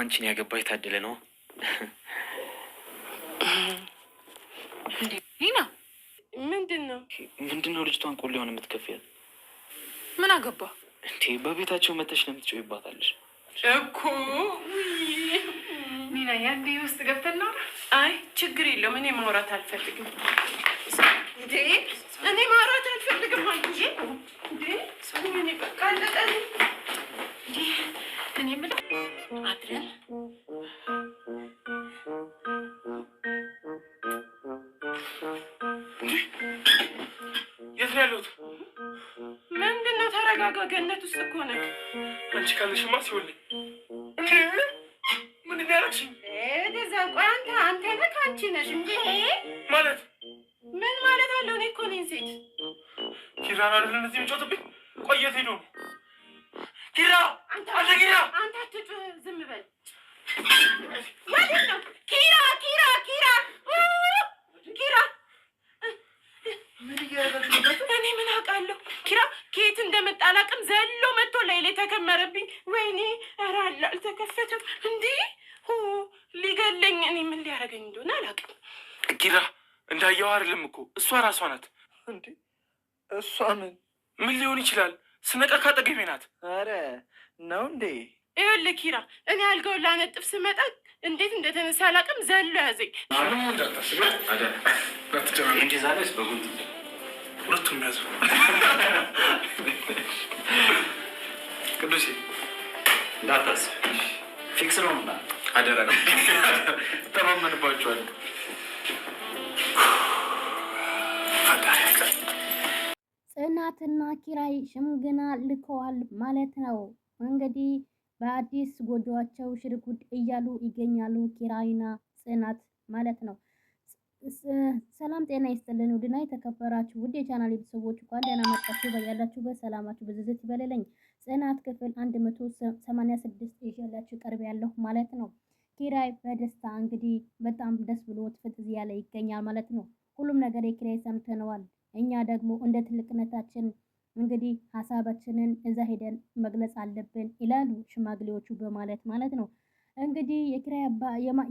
አንቺን ያገባ የታደለ ነው። ሊና ምንድነው ልጅቷን ቆሌ የሆነ የምትከፍያት? ምን አገባ እንዴ? በቤታቸው መተሽ ለምን ትጮይባታለሽ እኮ? ሊና ያንዴ ውስጥ ገብተን ነው። አይ ችግር የለውም። እኔ ማውራት አልፈልግም። እንዴ እኔ ማውራት አልፈልግም አልኩሽ። እንዴ እኔ በቃ አለቀኝ። እንዴ እኔ ምን አድረን የት ነው ያለሁት? ምንድን ነው? ተረጋጋ። ገነት ውስጥ እኮ ነህ። አንቺ ካለሽማ ሲሆንልኝ ምንድን ነው ያደረግሽኝ? እዛ ቆይ አንተ ነህ አንቺ ነሽ እንዴ? ማለት ምን ማለት አለው? እኔ እኮ ነኝ ሴት። ኪራን አይደል እንደዚህ የሚጫወትብኝ? ቆይ የት ሄዶ ነው? ኪራ አንተ ኪራ አንተ አትጩህ፣ ዝም በል። ማለት ነው ኪራ ምን እያደረግሽ? እኔ ምን አውቃለሁ? ኪራ ከየት እንደመጣ አላውቅም። ዘሎ መጥቶ ላይ ተከመረብኝ። ወይኔ ኧረ አልተከፈተም እንዴ! ሊገለኝ። እኔ ምን ሊያደርገኝ እንደሆነ አላውቅም። ኪራ እንዳየው አይደለም እኮ እሷ ራሷ ናት። እንዴ እሷ ምን ሊሆን ይችላል? ስነቃ ካጠገቤ ናት። አረ ነው እንዴ? ይኸውልህ ኪራ፣ እኔ አልጋውን ላነጥፍ ስመጣ እንዴት እንደተነሳ አላውቅም። ዘሎ ያዘኝ። ሁለቱም ያዙ። ቅዱሴ እንዳታስብ፣ ፊክስ ነው እና አደራ ነው። ተማመንባቸዋል። ጽናትና ኪራይ ሽምግና ልከዋል ማለት ነው። እንግዲህ በአዲስ ጎጆዋቸው ሽርጉድ እያሉ ይገኛሉ ኪራይና ጽናት ማለት ነው። ሰላም ጤና ይስጥልን ውድና የተከበራችሁ ውድ የቻናል ቤተሰቦች እንኳን ደህና መጣችሁ። በያላችሁበት ሰላማችሁ ብዝዝት ይበልልኝ። ጽናት ክፍል 186 ይዤላችሁ ቀርብ ያለሁ ማለት ነው። ኪራይ በደስታ እንግዲህ በጣም ደስ ብሎት ፍትዝ ያለ ይገኛል ማለት ነው። ሁሉም ነገር የኪራይ ሰምተነዋል። እኛ ደግሞ እንደ ትልቅነታችን እንግዲህ ሀሳባችንን እዛ ሄደን መግለጽ አለብን ይላሉ ሽማግሌዎቹ በማለት ማለት ነው። እንግዲህ የኪራይ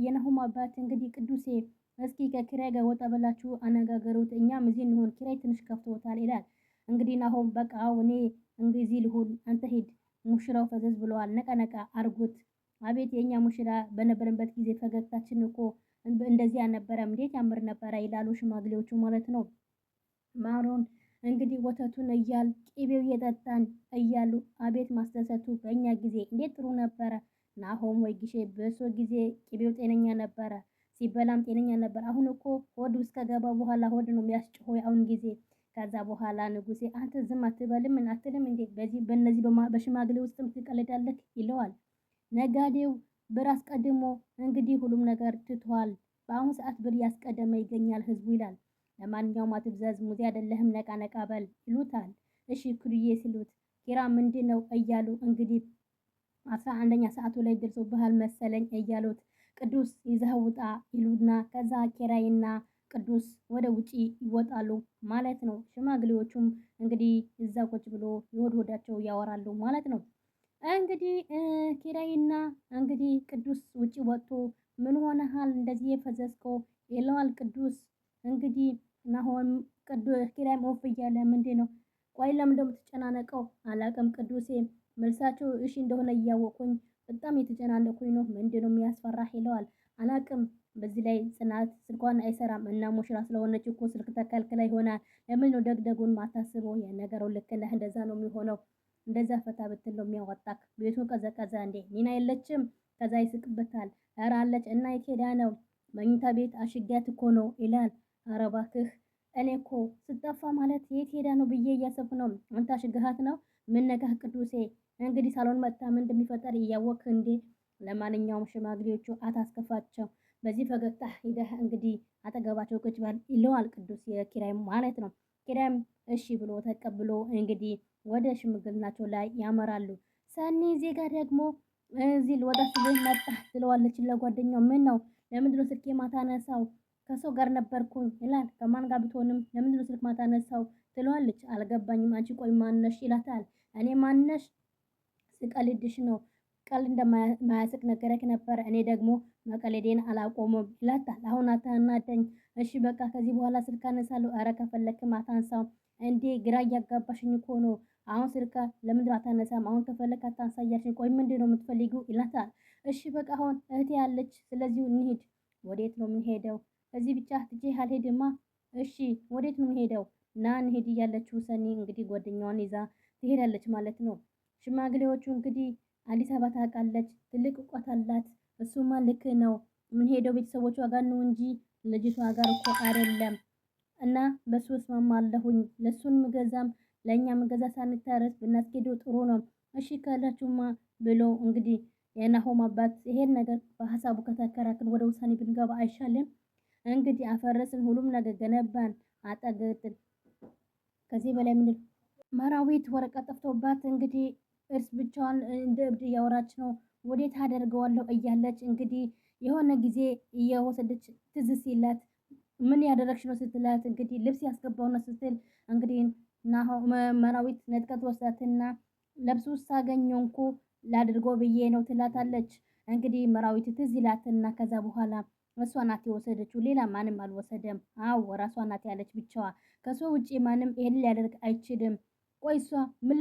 የናሆም አባት እንግዲህ ቅዱሴ እስኪ ከኪራይ ጋር ወጣ ብላችሁ አነጋገሩት፣ እኛም እዚህ እንሆን፣ ኪራይ ትንሽ ከፍቶታል ይላል። እንግዲህ ናሆም በቃ እኔ እንግዲህ ልሁን፣ አንተ ሂድ፣ ሙሽራው ፈዘዝ ብለዋል፣ ነቀነቃ አርጉት። አቤት የእኛ ሙሽራ በነበረበት ጊዜ ፈገግታችን እኮ እንደዚህ አልነበረም፣ እንዴት ያምር ነበረ ይላሉ ሽማግሌዎቹ ማለት ነው። ማሮን እንግዲህ ወተቱን እያል ቅቤው እየጠጣን እያሉ አቤት ማስደሰቱ፣ በእኛ ጊዜ እንዴት ጥሩ ነበረ። ናሆም ወይ ጊዜ በሶ ጊዜ ቅቤው ጤነኛ ነበረ፣ ሲበላም ጤነኛ ነበር። አሁን እኮ ሆድ ውስጥ ከገባ በኋላ ሆድ ነው የሚያስጭሆ አሁን ጊዜ። ከዛ በኋላ ንጉሴ አንተ ዝም አትበልም አትልም እንዴ? በእነዚህ በሽማግሌ ውስጥም ትቀልዳለህ ይለዋል። ነጋዴው ብር አስቀድሞ እንግዲህ ሁሉም ነገር ትቷል። በአሁኑ ሰዓት ብር ያስቀደመ ይገኛል ህዝቡ ይላል። ለማንኛውም አትብዘዝ፣ ሙዚ አይደለህም፣ ነቃ ነቃ በል ይሉታል። እሺ ኩርዬ ሲሉት ኪራ ምንድን ነው እያሉ እንግዲህ 11ኛ ሰዓቱ ላይ ደርሶብሃል መሰለኝ እያሉት ቅዱስ ይዘህ ውጣ ይሉና ከዛ ኪራይና ቅዱስ ወደ ውጪ ይወጣሉ ማለት ነው። ሽማግሌዎቹም እንግዲህ እዛ ቁጭ ብሎ የሆድ ሆዳቸው ያወራሉ ማለት ነው። እንግዲህ ኪራይና እንግዲህ ቅዱስ ውጪ ወጥቶ ምን ሆነሃል እንደዚህ የፈዘዝከው ይለዋል ቅዱስ። እንግዲህ ናሆም ኪራይም ኦፍ እያለ ምንድን ነው ቆይ ለምን እንደምትጨናነቀው አላቅም ቅዱሴ መልሳቸው እሺ እንደሆነ እያወቁኝ በጣም የተጨናነኩኝ ነው። ምንድን ነው የሚያስፈራህ ይለዋል። አላቅም በዚህ ላይ ጽናት ስልኳን አይሰራም እና ሙሽራ ስለሆነች እኮ ስልክ ተከልክላ ይሆናል። ለምን ነው ደግደጉን ማታስበው? የነገረው ልክ ነህ፣ እንደዛ ነው የሚሆነው። እንደዛ ፈታ ብትል ነው የሚያወጣክ። ቤቱ ቀዘቀዘ እንዴ? ኒና የለችም? ከዛ ይስቅበታል። ኧረ አለች እና የት ሄዳ ነው? መኝታ ቤት አሽጊያት እኮ ነው ይላል። ኧረ እባክህ እኔ እኮ ስጠፋ ማለት የት ሄዳ ነው ብዬ እያሰብኩ ነው። አንተ አሽግሃት ነው? ምን ነካህ ቅዱሴ? እንግዲህ ሳሎን መጣ ምን እንደሚፈጠር እያወቅህ እንዴ? ለማንኛውም ሽማግሌዎቹ አታስከፋቸው፣ በዚህ ፈገግታ ሂደህ እንግዲህ አጠገባቸው ቁጭ በል ይለዋል ቅዱስ የኪራይ ማለት ነው። ኪራይም እሺ ብሎ ተቀብሎ እንግዲህ ወደ ሽምግልናቸው ላይ ያመራሉ። ሰኒ እዚህ ጋር ደግሞ እዚህ ወደ ስልህ መጣ ትለዋለች ለጓደኛው። ምን ነው ለምንድነው ስልኬ ማታነሳው? ከሰው ጋር ነበርኩኝ ይላል። ከማን ጋር ብትሆንም ለምንድነው ስልክ ማታነሳው ትለዋለች። አልገባኝም፣ አንቺ ቆይ ማነሽ ይላታል። እኔ ማነሽ ስቀልድሽ ነው ቀልድ እንደማያስቅ ነገረክ ነበር። እኔ ደግሞ መቀለዴን አላቆመም ይላታል። አሁን አታናደኝ። እሺ በቃ ከዚህ በኋላ ስልክ አነሳለሁ። ኧረ ከፈለክም አታንሳው። እንዴ ግራ እያጋባሽኝ እኮ ነው። አሁን ስልክ ለምንድን አታነሳም? አሁን ከፈለክ አታንሳ እያልሽኝ፣ ቆይ ምንድን ነው የምትፈልጊው? ይላታል። እሺ በቃ አሁን እህቴ ያለች፣ ስለዚህ እንሂድ። ወዴት ነው የምንሄደው? እዚህ ብቻ ትቼ አልሄድማ። እሺ ወዴት ነው የምንሄደው? ና እንሂድ እያለችው ሰኒ እንግዲህ ጓደኛዋን ይዛ ትሄዳለች ማለት ነው። ሽማግሌዎቹ እንግዲህ አዲስ አበባ ታውቃለች፣ ትልቅ እውቀት አላት። እሱማ ልክ ነው። የምንሄደው ቤተሰቦቿ ጋር ነው እንጂ ልጅቷ ጋር እኮ አይደለም። እና በሱ እስማማለሁኝ። ለሱን ምገዛም ለእኛ ምገዛ ሳንታረስ ብናስኬደው ጥሩ ነው። እሺ ካላችሁማ ብሎ እንግዲህ የናሆም አባት ይሄን ነገር በሀሳቡ ከተከራከርን ወደ ውሳኔ ብንገባ አይሻልም? እንግዲህ አፈረስን፣ ሁሉም ነገር ገነባን፣ አጠገጥን። ከዚህ በላይ ምን መራዊት ወረቀት ጠፍቶባት እንግዲህ እርስ ብቻዋን እንደ እብድ እያወራች ነው። ወዴት አደርገዋለሁ እያለች እንግዲህ የሆነ ጊዜ እየወሰደች ትዝ ሲላት ምን ያደረግሽ ነው ስትላት እንግዲህ ልብስ ያስገባው ነው ስትል እንግዲህ መራዊት ነጥቀት ወስዳትና ለብሱ ሳገኘው እንኮ ላድርጎ ብዬ ነው ትላታለች። እንግዲህ መራዊት ትዝ ይላትና ከዛ በኋላ እሷ ናት የወሰደችው፣ ሌላ ማንም አልወሰደም። አዎ ራሷ ናት ያለች ብቻዋ። ከሷ ውጪ ማንም ይሄን ሊያደርግ አይችልም። ቆይ እሷ ምን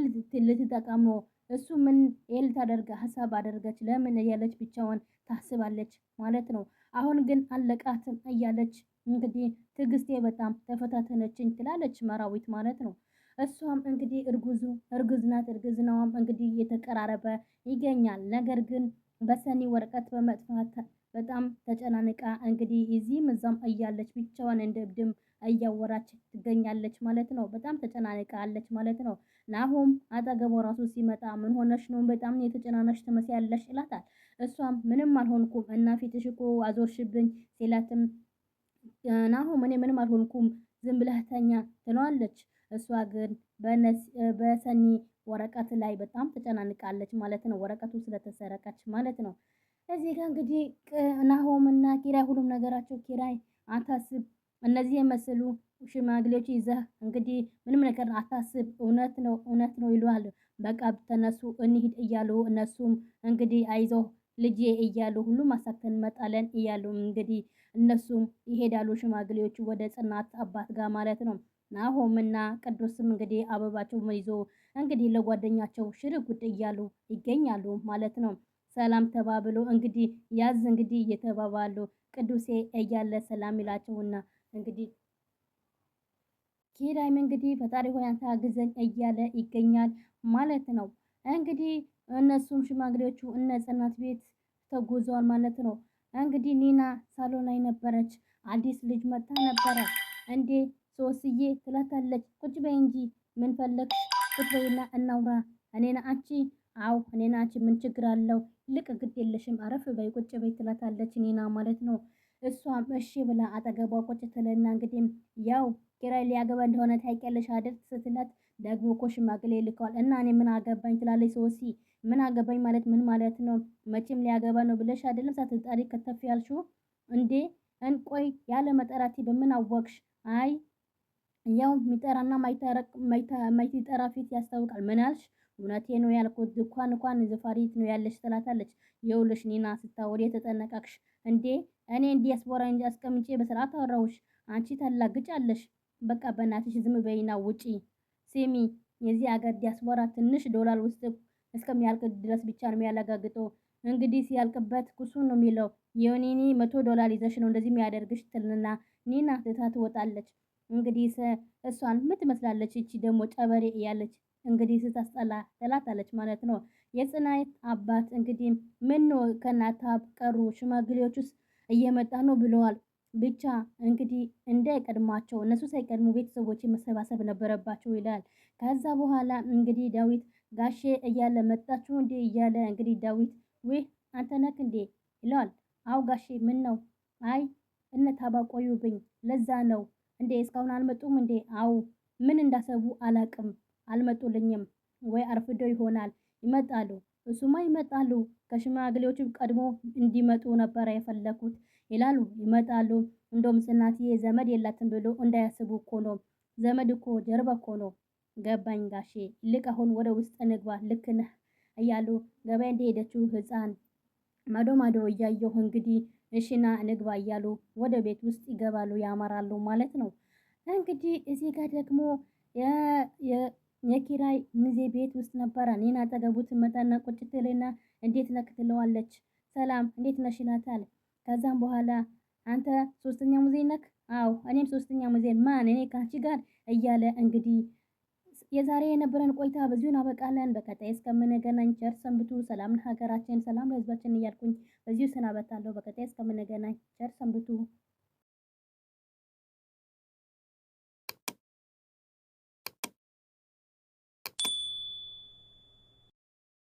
ልትጠቀም ነው? እሱ ምን ይሄን ልታደርግ ሀሳብ አደረገች? ለምን እያለች ብቻዋን ታስባለች ማለት ነው። አሁን ግን አለቃትም እያለች እንግዲህ ትዕግስቴ በጣም ተፈታተነችኝ ትላለች መራዊት ማለት ነው። እሷም እንግዲህ እርጉዝ ናት። እርግዝናዋም እንግዲህ እየተቀራረበ ይገኛል። ነገር ግን በሰኒ ወረቀት በመጥፋት በጣም ተጨናንቃ እንግዲህ እዚህም እዛም እያለች ብቻዋን እንደ እብድም እያወራች ትገኛለች ማለት ነው። በጣም ተጨናንቃ አለች ማለት ነው። ናሆም አጠገቧ ራሱ ሲመጣ ምን ሆነሽ ነው? በጣም የተጨናነሽ ትመስያለሽ ይላታል። እሷም ምንም አልሆንኩም እና ፊትሽ እኮ አዞርሽብኝ ሲላትም ናሆም እኔ ምንም አልሆንኩም ዝም ብለህ ተኛ ትለዋለች። እሷ ግን በሰኒ ወረቀት ላይ በጣም ተጨናንቃለች ማለት ነው። ወረቀቱ ስለተሰረቀች ማለት ነው። እዚህ ጋር እንግዲህ ናሆም እና ኪራይ ሁሉም ነገራቸው ኪራይ አታስብ፣ እነዚህ የመሰሉ ሽማግሌዎች ይዘህ እንግዲህ ምንም ነገር አታስብ፣ እውነት ነው ይሏል። በቃ ተነሱ እንሂድ እያሉ እነሱም እንግዲህ አይዞህ ልጄ እያሉ ሁሉም አሳክተን እንመጣለን እያሉ እንግዲህ እነሱም ይሄዳሉ ሽማግሌዎቹ ወደ ጽናት አባት ጋር ማለት ነው። ናሆም እና ቅዱስም እንግዲህ አበባቸው ይዞ እንግዲህ ለጓደኛቸው ሽርጉድ እያሉ ይገኛሉ ማለት ነው። ሰላም ተባብሎ እንግዲህ ያዝ እንግዲህ እየተባባሉ ቅዱሴ እያለ ሰላም ይላቸውና እንግዲህ ኪራይም እንግዲህ ፈጣሪ ሆይ አንተ አግዘኝ እያለ ይገኛል ማለት ነው። እንግዲህ እነሱም ሽማግሌዎቹ እነ ጽናት ቤት ተጉዘዋል ማለት ነው። እንግዲህ ኒና ሳሎን ላይ ነበረች። አዲስ ልጅ መጣ ነበረ። እንዴ ሶስዬ ትላታለች። ቁጭ በይ እንጂ ምን ፈለግሽ? ቁጭ በይና እናውራ። እኔና አንቺ አው እኔና አንቺ ምን ችግር አለው? ልቅ ግድ የለሽም አረፍ በይ ቁጭ በይ ትላታለች ኒና ማለት ነው። እሷም እሺ ብላ አጠገቧ ቁጭ ትልና እንግዲህ ያው ኪራይ ሊያገባ እንደሆነ ታውቂያለሽ አይደል ስትላት ደግሞ እኮ ሽማግሌ ልከዋል እና እኔ ምን አገባኝ ትላለች ሶሲ። ምን አገባኝ ማለት ምን ማለት ነው? መቼም ሊያገባ ነው ብለሽ አይደለም ሳትጣሪ ከተፍ ያልሽው እንዴ? እንቆይ ያለ መጠራቴ በምን አወቅሽ? አይ ያው ሚጠራና ማይጠራ ፊት ያስታውቃል። ምን አልሽ? እውነቴ ነው ያልኩት። እንኳን ዝፋሪት ነው ያለሽ ትላታለች። የውልሽ ኒና ስታወሪ የተጠነቀቅሽ እንዴ? እኔ ዲያስፖራ እንጂ አስቀምጬ በስርዓት አወራሁሽ። አንቺ ታላግጫለሽ። በቃ በእናትሽ ዝም በይና ውጪ። ሲሚ የዚህ አገር ዲያስፖራ ትንሽ ዶላር ውስጥ እስከሚያልቅ ድረስ ብቻ ነው የሚያለጋግጠው። እንግዲህ ሲያልቅበት ኩሱ ነው የሚለው። የኔኒ $100 ይዘሽ ነው እንደዚህ የሚያደርግሽ ትልና ኒና ትታ ትወጣለች። እንግዲህ እሷን ምን ትመስላለች እቺ ደግሞ ጨበሬ እያለች እንግዲህ ስታስጠላ ትላታለች ማለት ነው። የጽናት አባት እንግዲህ ምን ነው ከናታ ቀሩ ሽማግሌዎቹስ እየመጣ ነው ብለዋል። ብቻ እንግዲህ እንዳይቀድማቸው እነሱ ሳይቀድሙ ቤተሰቦች መሰባሰብ ነበረባቸው ይላል። ከዛ በኋላ እንግዲህ ዳዊት ጋሼ እያለ መጣችሁ እንዴ እያለ እንግዲህ ዳዊት ወይ አንተ ነህ እንዴ ይለዋል። አው ጋሼ ምን ነው? አይ እነ ታባ ቆዩብኝ ለዛ ነው እንዴ እስካሁን አልመጡም እንዴ? አው ምን እንዳሰቡ አላቅም አልመጡልኝም። ወይ አርፍደው ይሆናል። ይመጣሉ፣ እሱማ ይመጣሉ። ከሽማግሌዎቹ ቀድሞ እንዲመጡ ነበረ የፈለኩት ይላሉ። ይመጣሉ። እንደውም ጽናትዬ ዘመድ የላትም ብሎ እንዳያስቡ እኮ ነው። ዘመድ እኮ ጀርባ እኮ ነው። ገባኝ ጋሼ። ልቅ አሁን ወደ ውስጥ እንግባ። ልክ ነህ። እያሉ ገበያ እንደሄደችው ህፃን ማዶ ማዶ እያየሁ እንግዲህ እሽና ንግባ እያሉ ወደ ቤት ውስጥ ይገባሉ፣ ያመራሉ ማለት ነው። እንግዲህ እዚህ ጋር ደግሞ የኪራይ ሚዜ ቤት ውስጥ ነበረ። እኔን አጠገቡ ትመጣና ቁጭ ትልና እንዴት ነክ ትለዋለች። ሰላም እንዴት ነሽ ይላታል። ከዛም በኋላ አንተ ሶስተኛ ሙዜ ነክ? አዎ እኔም ሶስተኛ ሙዜ። ማን? እኔ ካንቺ ጋር እያለ እንግዲህ የዛሬ የነበረን ቆይታ በዚሁ እናበቃለን። በቀጣይ እስከምንገናኝ ቸር ሰንብቱ። ሰላም ለሀገራችን፣ ሰላም ለህዝባችን እያልኩኝ በዚሁ ሰናበታለሁ። በቀጣይ እስከምንገናኝ ቸር ሰንብቱ።